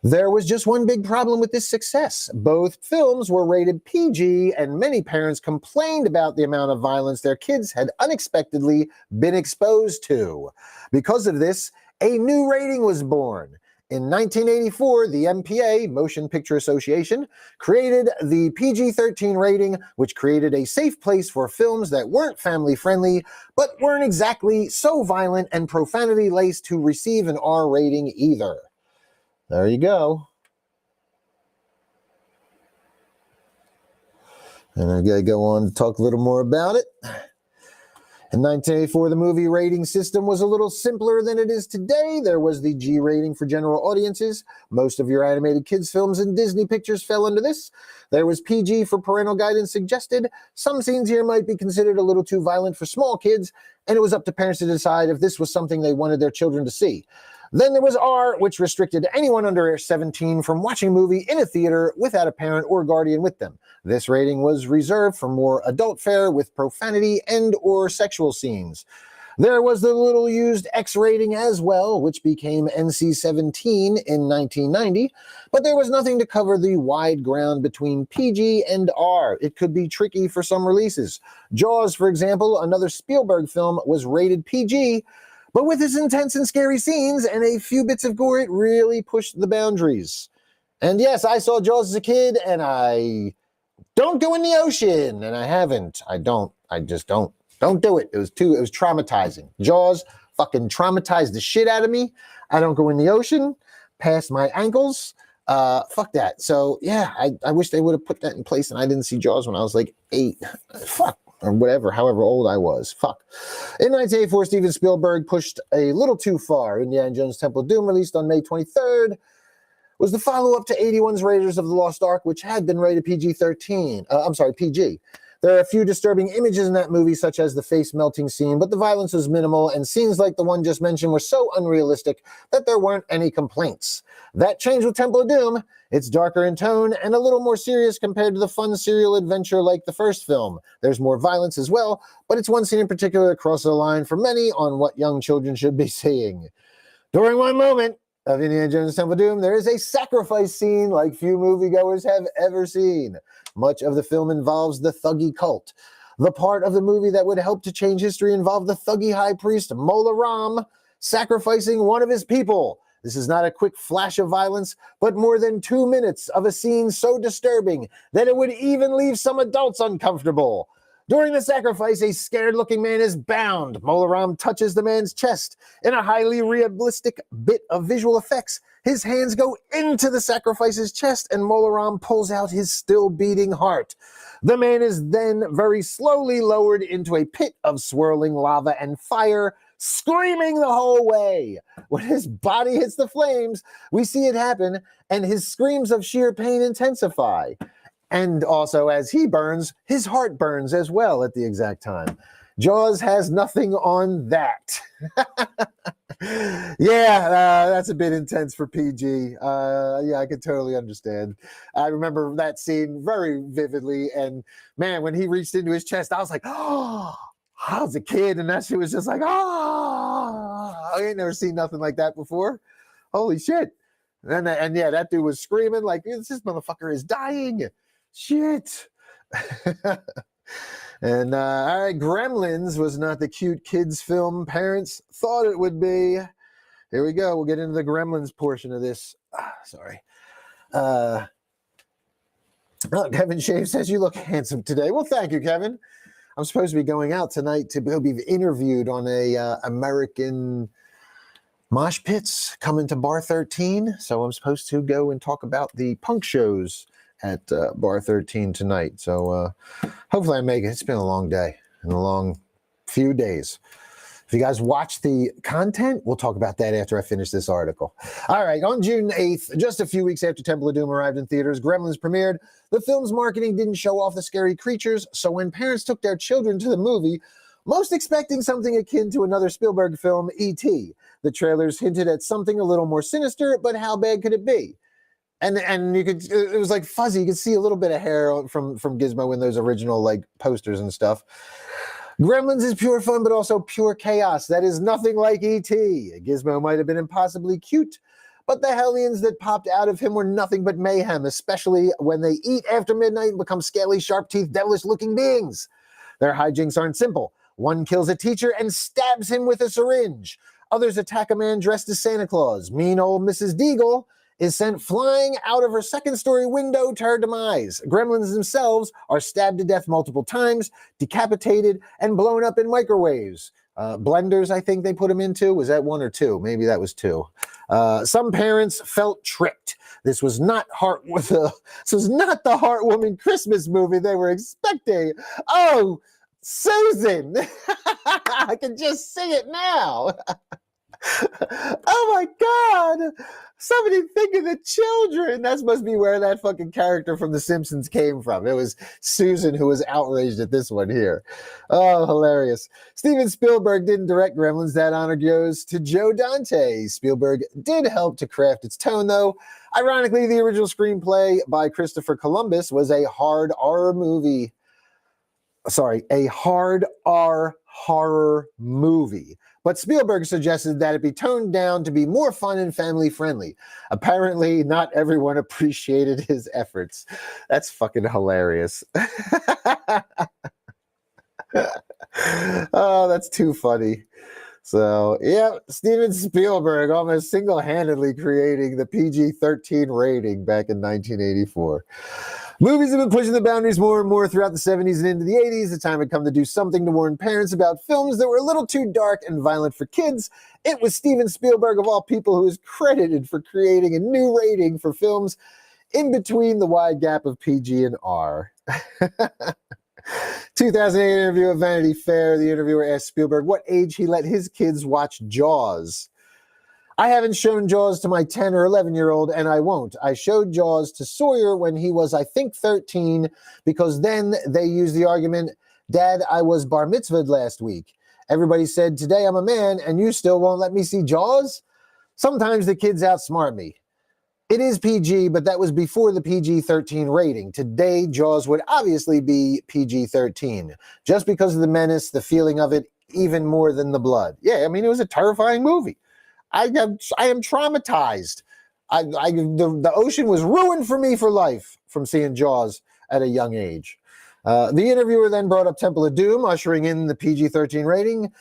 There was just one big problem with this success. Both films were rated PG, and many parents complained about the amount of violence their kids had unexpectedly been exposed to. Because of this, a new rating was born. In 1984, the MPA, Motion Picture Association, created the PG-13 rating, which created a safe place for films that weren't family-friendly, but weren't exactly so violent and profanity-laced to receive an R rating either. There you go. And I'm going to go on to talk a little more about it. In 1984, the movie rating system was a little simpler than it is today. There was the G rating for general audiences. Most of your animated kids' films and Disney pictures fell under this. There was PG for parental guidance suggested. Some scenes here might be considered a little too violent for small kids, and it was up to parents to decide if this was something they wanted their children to see. Then there was R, which restricted anyone under 17 from watching a movie in a theater without a parent or guardian with them. This rating was reserved for more adult fare with profanity and or sexual scenes. There was the little used X rating as well, which became NC-17 in 1990, but there was nothing to cover the wide ground between PG and R. It could be tricky for some releases. Jaws, for example, another Spielberg film, was rated PG, but with its intense and scary scenes and a few bits of gore, it really pushed the boundaries. And yes, I saw Jaws as a kid, and I don't go in the ocean, and I haven't. I just don't. Don't do it. It was traumatizing. Jaws fucking traumatized the shit out of me. I don't go in the ocean past my ankles. Fuck that. So yeah, I wish they would have put that in place, and I didn't see Jaws when I was like 8. Fuck. Or whatever, however old I was. Fuck. In 1984, Steven Spielberg pushed a little too far. Indiana Jones Temple of Doom, released on May 23rd, was the follow-up to 81's Raiders of the Lost Ark, which had been rated PG-13. PG. There are a few disturbing images in that movie, such as the face melting scene, but the violence was minimal, and scenes like the one just mentioned were so unrealistic that there weren't any complaints. That changed with Temple of Doom. It's darker in tone and a little more serious compared to the fun serial adventure like the first film. There's more violence as well, but it's one scene in particular that crosses the line for many on what young children should be seeing. During one moment of Indiana Jones Temple of Doom, there is a sacrifice scene like few moviegoers have ever seen. Much of the film involves the Thuggee cult. The part of the movie that would help to change history involved the Thuggee high priest Mola Ram sacrificing one of his people. This is not a quick flash of violence, but more than 2 minutes of a scene so disturbing that it would even leave some adults uncomfortable. During the sacrifice, a scared-looking man is bound. Mola Ram touches the man's chest. In a highly realistic bit of visual effects, his hands go into the sacrifice's chest, and Mola Ram pulls out his still-beating heart. The man is then very slowly lowered into a pit of swirling lava and fire, screaming the whole way. When his body hits the flames, we see it happen, and his screams of sheer pain intensify. And also, as he burns, his heart burns as well at the exact time. Jaws has nothing on that. That's a bit intense for PG. I can totally understand. I remember that scene very vividly. And man, when he reached into his chest, I was like, oh, I was a kid, and that shit was just like, ah, I ain't never seen nothing like that before. Holy shit. And yeah, that dude was screaming like, this motherfucker is dying. Shit. And all right, Gremlins was not the cute kids film parents thought it would be. Here we go. We'll get into the Gremlins portion of this. Sorry. Oh, Kevin Shave says you look handsome today. Well, thank you, Kevin. I'm supposed to be going out tonight to be interviewed on a American mosh pits coming to Bar 13. So I'm supposed to go and talk about the punk shows at Bar 13 tonight. So hopefully I make it. It's been a long day and a long few days. If you guys watch the content, we'll talk about that after I finish this article. All right, on June 8th, just a few weeks after Temple of Doom arrived in theaters, Gremlins premiered. The film's marketing didn't show off the scary creatures, so when parents took their children to the movie, most expecting something akin to another Spielberg film, E.T., the trailers hinted at something a little more sinister, but how bad could it be? And you could, it was like fuzzy. You could see a little bit of hair from Gizmo in those original like posters and stuff. Gremlins is pure fun, but also pure chaos. That is nothing like E.T. Gizmo might have been impossibly cute, but the hellions that popped out of him were nothing but mayhem, especially when they eat after midnight and become scaly, sharp-teethed, devilish-looking beings. Their hijinks aren't simple. One kills a teacher and stabs him with a syringe. Others attack a man dressed as Santa Claus. Mean old Mrs. Deagle is sent flying out of her second-story window to her demise. Gremlins themselves are stabbed to death multiple times, decapitated, and blown up in microwaves. Blenders, I think they put them into. Was that 1 or 2? Maybe that was 2. Some parents felt tricked. This was not the heartwarming Christmas movie they were expecting. Oh, Susan! I can just see it now. Oh my God! Somebody think of the children. That must be where that fucking character from The Simpsons came from. It was Susan who was outraged at this one here. Oh, hilarious. Steven Spielberg didn't direct Gremlins. That honor goes to Joe Dante. Spielberg did help to craft its tone, though. Ironically, the original screenplay by Christopher Columbus was a hard R movie. Sorry, a hard R horror movie. But Spielberg suggested that it be toned down to be more fun and family-friendly. Apparently, not everyone appreciated his efforts. That's fucking hilarious. Oh, that's too funny. So, yeah, Steven Spielberg almost single-handedly creating the PG-13 rating back in 1984. Movies have been pushing the boundaries more and more throughout the 70s and into the 80s. The time had come to do something to warn parents about films that were a little too dark and violent for kids. It was Steven Spielberg, of all people, who is credited for creating a new rating for films in between the wide gap of PG and R. 2008 interview of Vanity Fair, the interviewer asked Spielberg what age he let his kids watch Jaws. I haven't shown Jaws to my 10 or 11-year-old, and I won't. I showed Jaws to Sawyer when he was, I think, 13, because then they used the argument, Dad, I was bar mitzvahed last week. Everybody said, today I'm a man, and you still won't let me see Jaws? Sometimes the kids outsmart me. It is PG, but that was before the PG-13 rating. Today, Jaws would obviously be PG-13, just because of the menace, the feeling of it, even more than the blood. Yeah, I mean, it was a terrifying movie. I am traumatized. The ocean was ruined for me for life from seeing Jaws at a young age. The interviewer then brought up Temple of Doom, ushering in the PG-13 rating.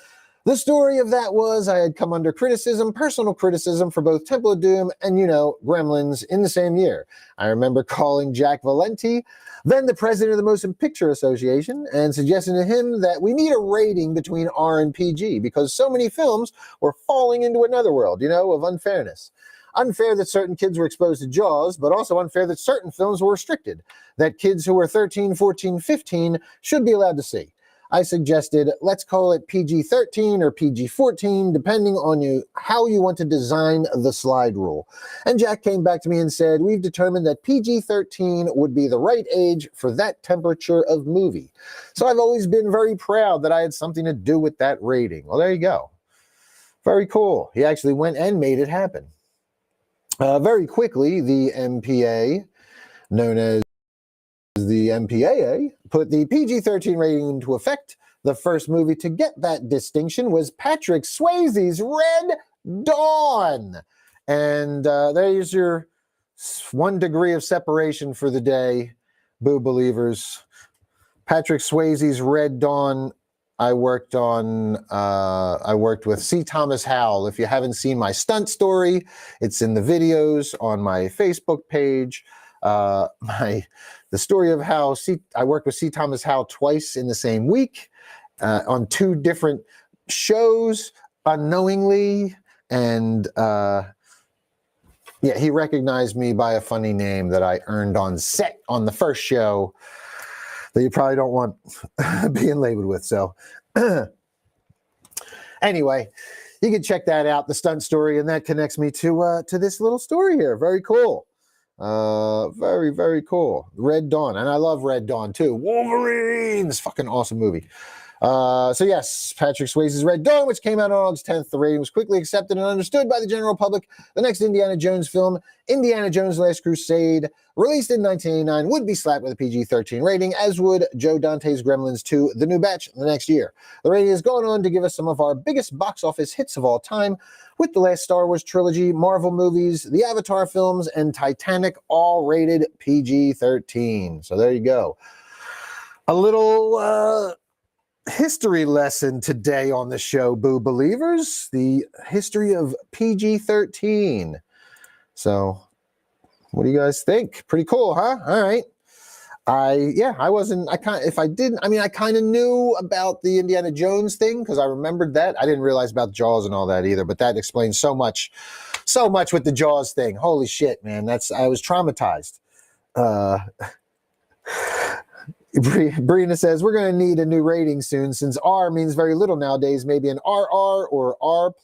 The story of that was I had come under criticism, personal criticism, for both Temple of Doom and, Gremlins in the same year. I remember calling Jack Valenti, then the president of the Motion Picture Association, and suggesting to him that we need a rating between R and PG because so many films were falling into another world, of unfairness. Unfair that certain kids were exposed to Jaws, but also unfair that certain films were restricted, that kids who were 13, 14, 15 should be allowed to see. I suggested, let's call it PG-13 or PG-14, depending on how you want to design the slide rule. And Jack came back to me and said, we've determined that PG-13 would be the right age for that temperature of movie. So I've always been very proud that I had something to do with that rating. Well, there you go. Very cool. He actually went and made it happen. Very quickly, the MPA, known as the MPAA, put the PG-13 rating into effect The first movie to get that distinction was Patrick Swayze's Red Dawn. And there's your 1 degree of separation for the day, Boo Believers. Patrick Swayze's Red Dawn, I worked with C. Thomas Howell. If you haven't seen my stunt story, it's in the videos on my Facebook page. The story of how I worked with C. Thomas Howell twice in the same week on 2 different shows unknowingly. And yeah, he recognized me by a funny name that I earned on set on the first show that you probably don't want being labeled with. So anyway, you can check that out, the stunt story, and that connects me to this little story here. Very cool. Very, very cool. Red Dawn. And I love Red Dawn too. Wolverine! This fucking awesome movie. So yes, Patrick Swayze's Red Dawn, which came out on August 10th, the rating was quickly accepted and understood by the general public. The next Indiana Jones film, Indiana Jones Last Crusade, released in 1989, would be slapped with a PG-13 rating, as would Joe Dante's Gremlins 2, The New Batch, the next year. The rating has gone on to give us some of our biggest box office hits of all time, with the last Star Wars trilogy, Marvel movies, the Avatar films, and Titanic, all rated PG-13. So there you go. A little history lesson today on the show, Boo Believers. The history of PG-13. So what do you guys think? Pretty cool, huh? All right. I kind of knew about the Indiana Jones thing because I remembered that. I didn't realize about Jaws and all that either, but that explains so much with the Jaws thing. Holy shit, man. I was traumatized. Brina says, we're going to need a new rating soon since R means very little nowadays. Maybe an RR or R+.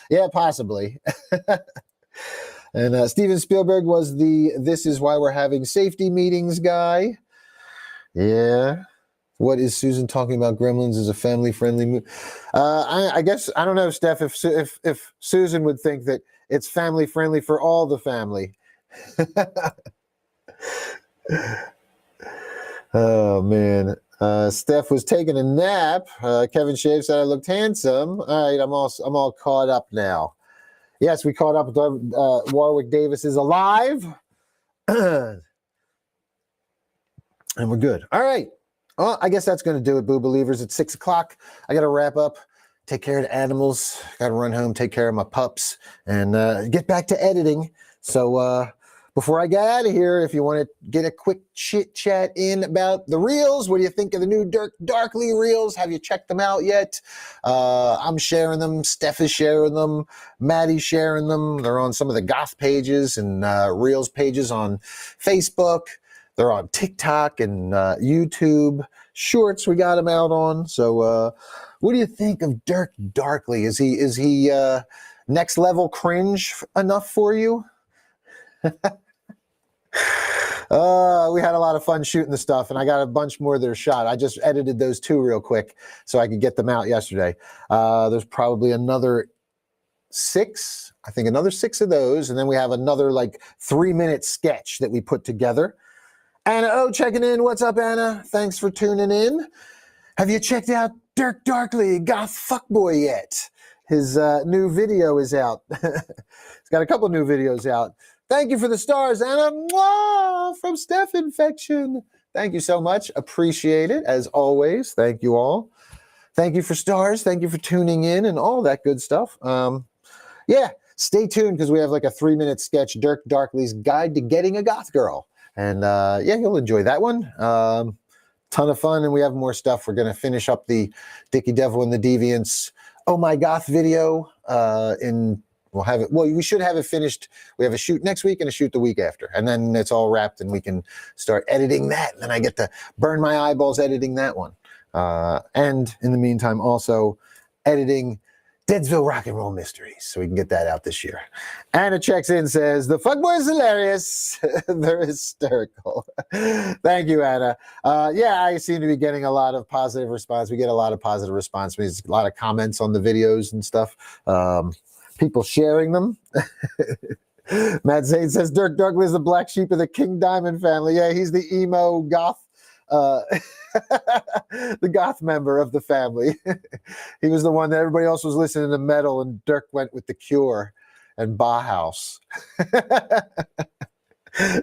Yeah, possibly. And Steven Spielberg was the "this is why we're having safety meetings" guy. Yeah. What is Susan talking about? Gremlins is a family-friendly movie. I guess, I don't know, Steph, if Susan would think that it's family-friendly for all the family. Oh, man. Steph was taking a nap. Kevin Shave said I looked handsome. All right, I'm all caught up now. Yes, we caught up with Warwick Davis is alive. And we're good. All right. Well, I guess that's going to do it, Boo Believers. It's 6 o'clock. I got to wrap up, take care of the animals. Got to run home, take care of my pups, and get back to editing. So before I get out of here, if you want to get a quick chit chat in about the reels, what do you think of the new Dirk Darkly reels? Have you checked them out yet? I'm sharing them. Steph is sharing them. Maddie's sharing them. They're on some of the goth pages and reels pages on Facebook. They're on TikTok and YouTube Shorts. We got them out on. So what do you think of Dirk Darkly? Is he next level cringe enough for you? We had a lot of fun shooting the stuff, and I got a bunch more that are shot. I just edited those 2 real quick so I could get them out yesterday. There's probably another 6, I think another 6 of those, and then we have another like 3-minute sketch that we put together. Anna O checking in. What's up, Anna? Thanks for tuning in. Have you checked out Dirk Darkly, Goth Fuckboy yet? His new video is out. He's got a couple new videos out. Thank you for the stars, Anna. Mwah! From Steph Infection. Thank you so much. Appreciate it, as always. Thank you all. Thank you for stars. Thank you for tuning in and all that good stuff. Yeah, stay tuned because we have like a 3-minute sketch, Dirk Darkly's Guide to Getting a Goth Girl. And yeah, you'll enjoy that one. Ton of fun. And we have more stuff. We're going to finish up the Dickie Devil and the Deviants Oh My Goth video we'll have it. Well, we should have it finished. We have a shoot next week and a shoot the week after. And then it's all wrapped and we can start editing that. And then I get to burn my eyeballs editing that one. And in the meantime, also editing Deadsville Rock and Roll Mysteries. So we can get that out this year. Anna checks in, says, the fuckboy is hilarious. They're hysterical. Thank you, Anna. Yeah, I seem to be getting a lot of positive response. We get a lot of positive response. There's a lot of comments on the videos and stuff. People sharing them. Matt Zaid says Dirk Darkly is the black sheep of the King Diamond family. Yeah, he's the emo goth the goth member of the family. He was the one that everybody else was listening to metal, and Dirk went with The Cure and Bauhaus.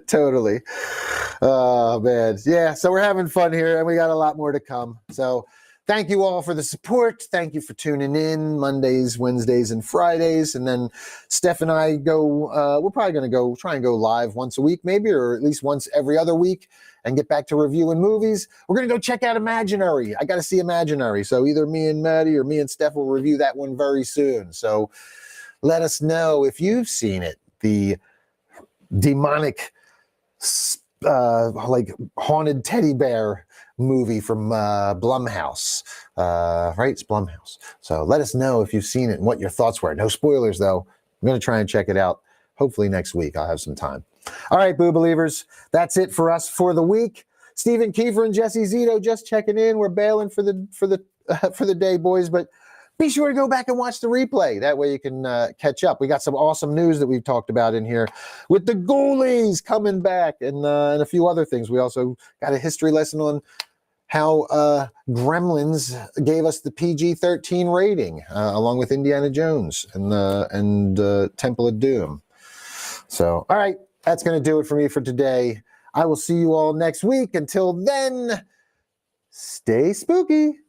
Totally. Oh, man. Yeah, so we're having fun here, and we got a lot more to come. So thank you all for the support. Thank you for tuning in Mondays, Wednesdays, and Fridays. And then Steph and I we're probably going to try and go live once a week, maybe, or at least once every other week, and get back to reviewing movies. We're going to go check out Imaginary. I got to see Imaginary. So either me and Maddie or me and Steph will review that one very soon. So let us know if you've seen it. The demonic, like haunted teddy bear movie from Blumhouse, right? It's Blumhouse. So let us know if you've seen it and what your thoughts were. No spoilers, though. I'm going to try and check it out. Hopefully next week I'll have some time. All right, Boo Believers, that's it for us for the week. Stephen Kiefer and Jesse Zito just checking in. We're bailing for the day, boys, but be sure to go back and watch the replay. That way you can catch up. We got some awesome news that we've talked about in here with the Ghoulies coming back and a few other things. We also got a history lesson on how Gremlins gave us the PG-13 rating, along with Indiana Jones and Temple of Doom. So, all right, that's going to do it for me for today. I will see you all next week. Until then, stay spooky.